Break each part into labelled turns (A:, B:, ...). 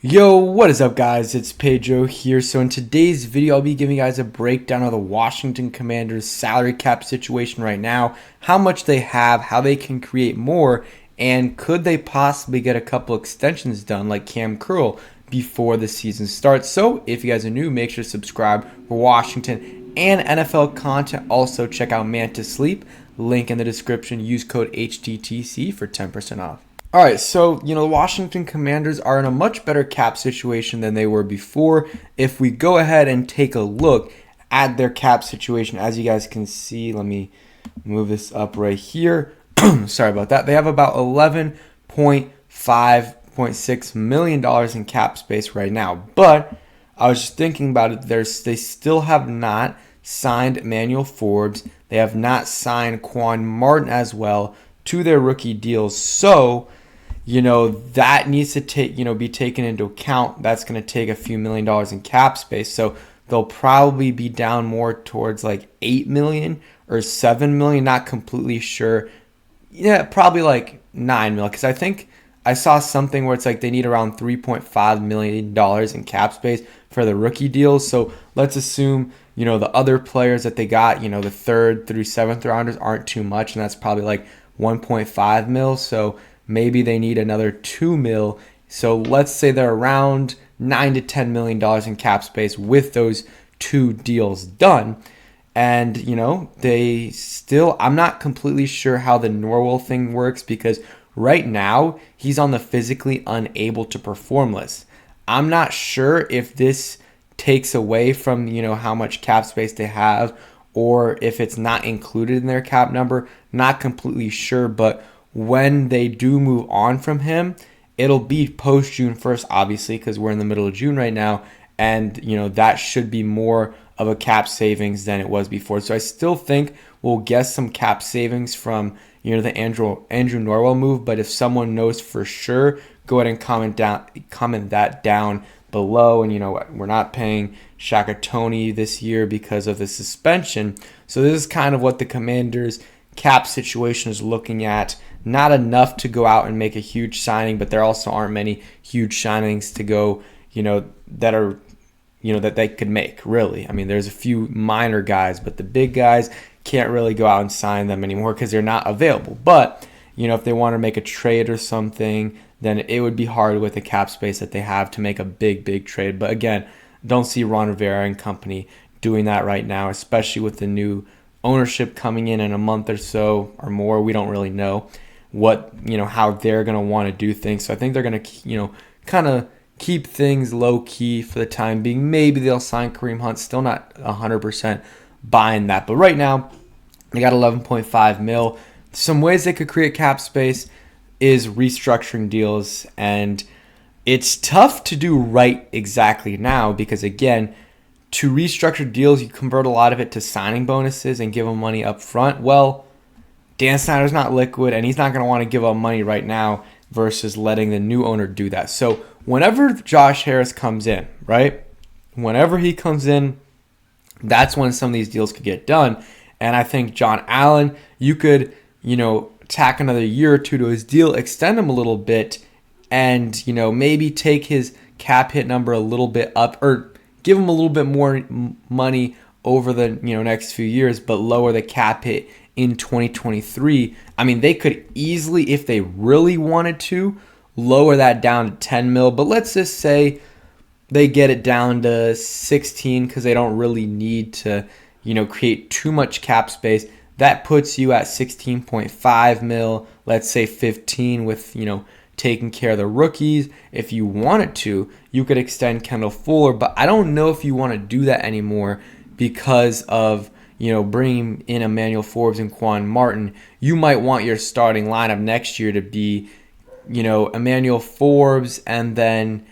A: Yo, what is up guys? It's Pedro here. So in today's video, I'll be giving you guys a breakdown of the Washington Commanders salary cap situation right now, how much they have, how they can create more, and could they possibly get a couple extensions done like Cam Curl before the season starts. So if you guys are new, make sure to subscribe for Washington and NFL content. Also check out Man to Sleep, link in the description. Use code HTTC for 10% off. All right, so, the Washington Commanders are in a much better cap situation than they were before. If we go ahead and take a look at their cap situation, as you guys can see, let me move this up right here. Sorry about that. They have about $11.6 million in cap space right now. But I was just thinking about it. They still have not signed Emmanuel Forbes. They have not signed Quan Martin as well to their rookie deals. So that needs to be taken into account. That's going to take a few $1,000,000 in cap space. So they'll probably be down more towards like 8 million or 7 million. Not completely sure. Yeah, probably like 9 million. Because I think I saw something where it's like they need around $3.5 million in cap space for the rookie deals. So let's assume, the other players that they got, the 3rd through 7th rounders aren't too much. And that's probably like 1.5 mil. So maybe they need another 2 mil. So let's say they're around $9 to $10 million in cap space with those 2 deals done. And, I'm not completely sure how the Norwell thing works because right now he's on the physically unable to perform list. I'm not sure if this takes away from, how much cap space they have or if it's not included in their cap number. Not completely sure, but when they do move on from him, it'll be post June 1st, obviously, because we're in the middle of June right now. And, that should be more of a cap savings than it was before. So I still think we'll get some cap savings from, the Andrew Norwell move. But if someone knows for sure, go ahead and comment that down below. And we're not paying Shaka Toney this year because of the suspension. So this is kind of what the Commanders cap situation is looking at. Not enough to go out and make a huge signing, but there also aren't many huge signings to go, that are, that they could make, really. I mean, there's a few minor guys, but the big guys can't really go out and sign them anymore because they're not available. But, if they want to make a trade or something, then it would be hard with the cap space that they have to make a big trade. But again, don't see Ron Rivera and company doing that right now, especially with the new ownership coming in a month or so or more. We don't really know how they're going to want to do things. So I think they're going to, kind of keep things low key for the time being. Maybe they'll sign Kareem Hunt. Still not 100% buying that. But right now, they got 11.5 mil. Some ways they could create cap space is restructuring deals. And it's tough to do right exactly now because, again, to restructure deals, you convert a lot of it to signing bonuses and give them money up front. Well, Dan Snyder's not liquid, and he's not going to want to give up money right now versus letting the new owner do that. So whenever Josh Harris comes in, right? Whenever he comes in, that's when some of these deals could get done. And I think John Allen, you could, tack another year or two to his deal, extend him a little bit, and, maybe take his cap hit number a little bit up or give him a little bit more money over the next few years, but lower the cap hit in 2023. I mean, they could easily, if they really wanted to, lower that down to 10 mil. But let's just say they get it down to 16 because they don't really need to, create too much cap space. That puts you at 16.5 mil. Let's say 15 with, taking care of the rookies. If you wanted to, you could extend Kendall Fuller. But I don't know if you want to do that anymore because of bringing in Emmanuel Forbes and Quan Martin. You might want your starting lineup next year to be, Emmanuel Forbes and then,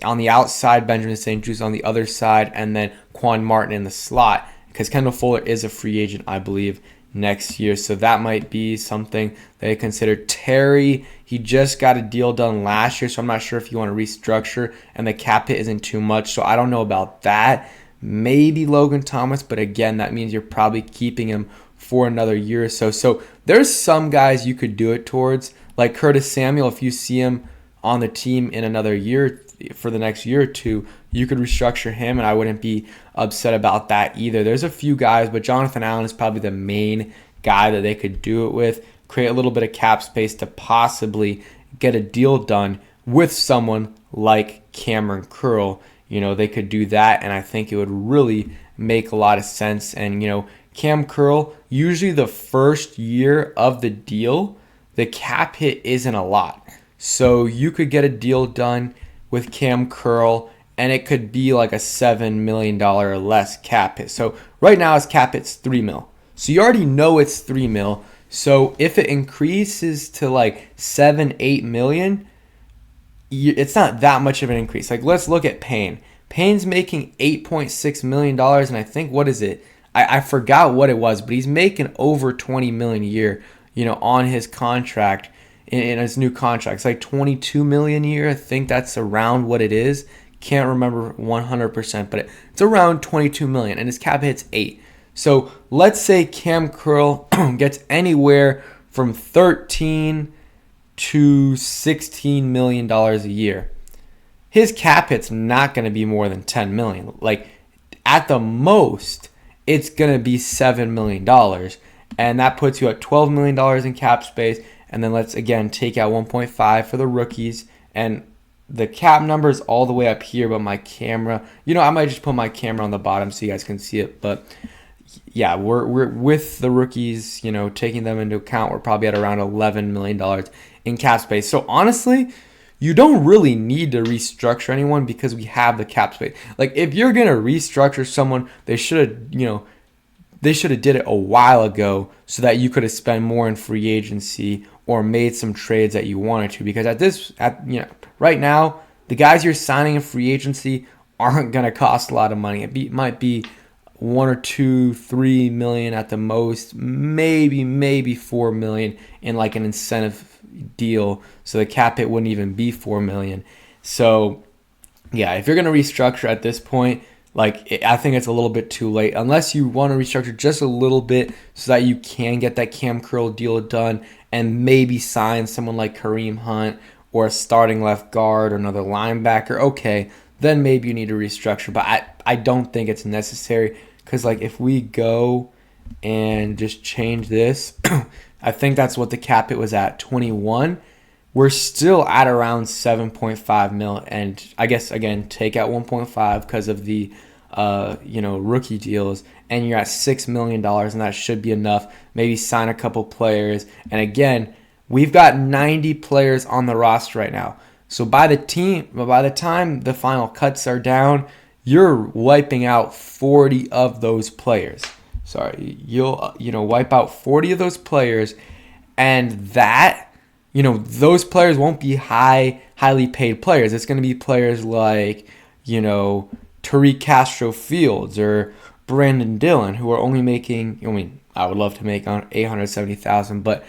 A: on the outside, Benjamin St. Juste on the other side, and then Quan Martin in the slot because Kendall Fuller is a free agent, I believe, next year. So that might be something they consider. Terry, he just got a deal done last year, so I'm not sure if you want to restructure and the cap hit isn't too much. So I don't know about that. Maybe Logan Thomas, but again, that means you're probably keeping him for another year or so. So there's some guys you could do it towards, like Curtis Samuel. If you see him on the team in another year for the next year or two, you could restructure him, and I wouldn't be upset about that either. There's a few guys, but Jonathan Allen is probably the main guy that they could do it with, create a little bit of cap space to possibly get a deal done with someone like Cameron Curl. They could do that, and I think it would really make a lot of sense. And, Cam Curl, usually the first year of the deal, the cap hit isn't a lot. So you could get a deal done with Cam Curl, and it could be like a $7 million or less cap hit. So right now his cap hit's $3 million. So you already know it's $3 million. So if it increases to like $7-8 million, it's not that much of an increase. Like, let's look at Payne. Payne's making $8.6 million, and I think, what is it? I forgot what it was, but he's making over $20 million a year, on his contract, in his new contract. It's like $22 million a year. I think that's around what it is. Can't remember 100%, but it's around $22 million, and his cap hit's $8 million. So let's say Cam Curl gets anywhere from $13 to $16 million a year. His cap hit's not going to be more than $10 million. Like, at the most, it's going to be $7 million. And that puts you at $12 million in cap space. And then let's, again, take out 1.5 for the rookies. And the cap number is all the way up here, but my camera, I might just put my camera on the bottom so you guys can see it. But yeah, we're with the rookies, taking them into account, we're probably at around $11 million in cap space. So honestly, you don't really need to restructure anyone because we have the cap space. Like, if you're going to restructure someone, they should have did it a while ago so that you could have spent more in free agency or made some trades that you wanted to. Because right now, the guys you're signing in free agency aren't going to cost a lot of money. It might be $1 or $2, $3 million at the most, maybe $4 million in like an incentive deal, so the cap hit wouldn't even be $4 million. So yeah, if you're going to restructure at this point, I think it's a little bit too late, unless you want to restructure just a little bit so that you can get that Cam Curl deal done and maybe sign someone like Kareem Hunt or a starting left guard or another linebacker. Okay, then maybe you need to restructure, but I don't think it's necessary, because if we go and just change this, I think that's what the cap hit was at, 21. We're still at around 7.5 mil, and I guess, again, take out 1.5 because of the rookie deals, and you're at $6 million, and that should be enough. Maybe sign a couple players, and again, we've got 90 players on the roster right now. So by the time the final cuts are down, you're wiping out 40 of those players. You'll wipe out 40 of those players, and that, those players won't be highly paid players. It's going to be players like, Tariq Castro Fields or Brandon Dillon, who are only making, I would love to make on $870,000, but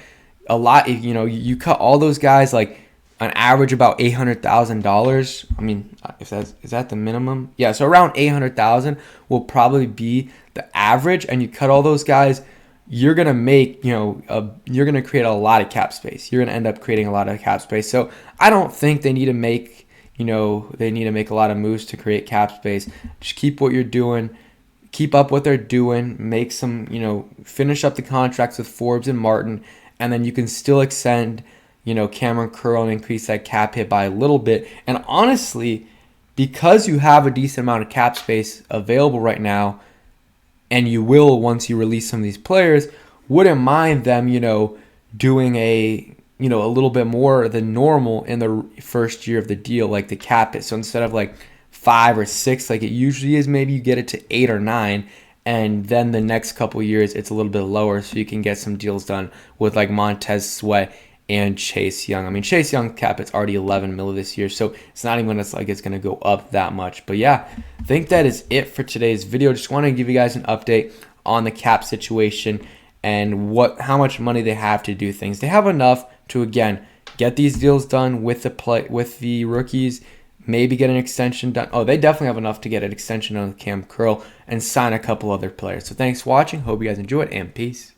A: a lot, you cut all those guys, on average about $800,000. Is that the minimum? Yeah, so around $800,000 will probably be the average, and you cut all those guys, you're gonna make, you're gonna create a lot of cap space. You're gonna end up creating a lot of cap space. So I don't think they need to make, a lot of moves to create cap space. Just keep what you're doing, keep up what they're doing, make some, finish up the contracts with Forbes and Martin, and then you can still extend, Cameron Curl and increase that cap hit by a little bit. And honestly, because you have a decent amount of cap space available right now, and you will once you release some of these players, wouldn't mind them, doing a little bit more than normal in the first year of the deal, like the cap hit. So instead of 5 or 6 like it usually is, maybe you get it to 8 or 9, and then the next couple years it's a little bit lower, so you can get some deals done with Montez Sweat and Chase Young. Chase Young cap, it's already 11 mil this year, so it's not even it's going to go up that much. But yeah, I think that is it for today's video. Just want to give you guys an update on the cap situation and how much money they have to do things. They have enough to, again, get these deals done with the rookies, maybe get an extension done. Oh, they definitely have enough to get an extension on Cam Curl and sign a couple other players. So thanks for watching. Hope you guys enjoyed, and peace.